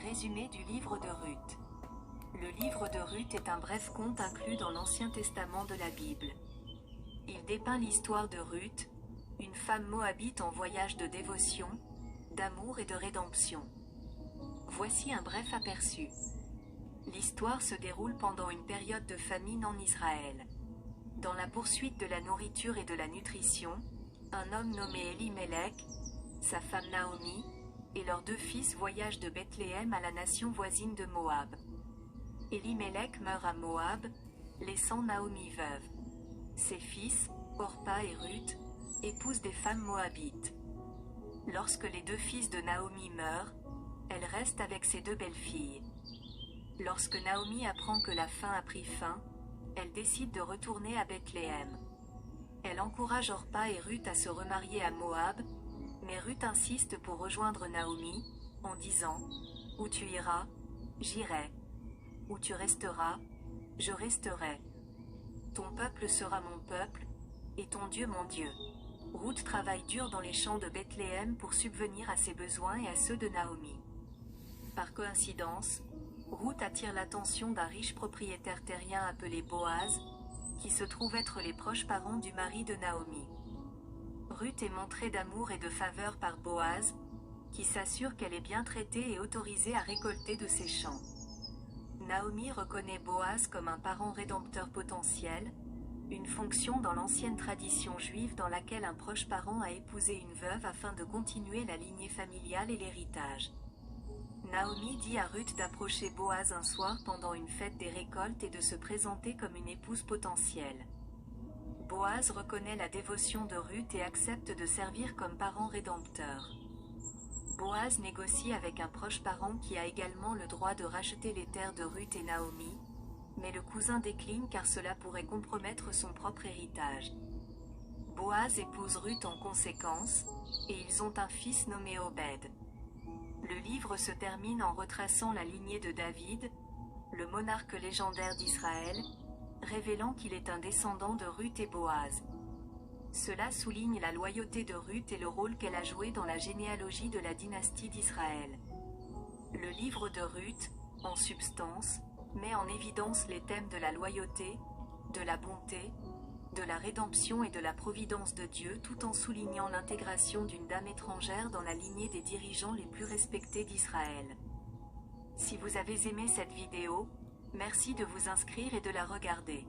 Résumé du livre de Ruth. Le livre de Ruth est un bref conte inclus dans l'Ancien Testament de la Bible. Il dépeint l'histoire de Ruth, une femme moabite en voyage de dévotion, d'amour et de rédemption. Voici un bref aperçu. L'histoire se déroule pendant une période de famine en Israël. Dans la poursuite de la nourriture et de la nutrition, un homme nommé Elimelech, sa femme Naomi, et leurs 2 fils voyagent de Bethléem à la nation voisine de Moab. Elimelech meurt à Moab, laissant Naomi veuve. Ses fils, Orpa et Ruth, épousent des femmes moabites. Lorsque les 2 fils de Naomi meurent, elle reste avec ses 2 belles-filles. Lorsque Naomi apprend que la faim a pris fin, elle décide de retourner à Bethléem. Elle encourage Orpa et Ruth à se remarier à Moab, mais Ruth insiste pour rejoindre Naomi, en disant « Où tu iras, j'irai. Où tu resteras, je resterai. Ton peuple sera mon peuple, et ton Dieu mon Dieu. » Ruth travaille dur dans les champs de Bethléem pour subvenir à ses besoins et à ceux de Naomi. Par coïncidence, Ruth attire l'attention d'un riche propriétaire terrien appelé Boaz, qui se trouve être les proches parents du mari de Naomi. Ruth est montrée d'amour et de faveur par Boaz, qui s'assure qu'elle est bien traitée et autorisée à récolter de ses champs. Naomi reconnaît Boaz comme un parent rédempteur potentiel, une fonction dans l'ancienne tradition juive dans laquelle un proche parent a épousé une veuve afin de continuer la lignée familiale et l'héritage. Naomi dit à Ruth d'approcher Boaz un soir pendant une fête des récoltes et de se présenter comme une épouse potentielle. Boaz reconnaît la dévotion de Ruth et accepte de servir comme parent rédempteur. Boaz négocie avec un proche parent qui a également le droit de racheter les terres de Ruth et Naomi, mais le cousin décline car cela pourrait compromettre son propre héritage. Boaz épouse Ruth en conséquence, et ils ont un fils nommé Obed. Le livre se termine en retraçant la lignée de David, le monarque légendaire d'Israël, révélant qu'il est un descendant de Ruth et Boaz. Cela souligne la loyauté de Ruth et le rôle qu'elle a joué dans la généalogie de la dynastie d'Israël. Le livre de Ruth, en substance, met en évidence les thèmes de la loyauté, de la bonté, de la rédemption et de la providence de Dieu tout en soulignant l'intégration d'une dame étrangère dans la lignée des dirigeants les plus respectés d'Israël. Si vous avez aimé cette vidéo, merci de vous inscrire et de la regarder.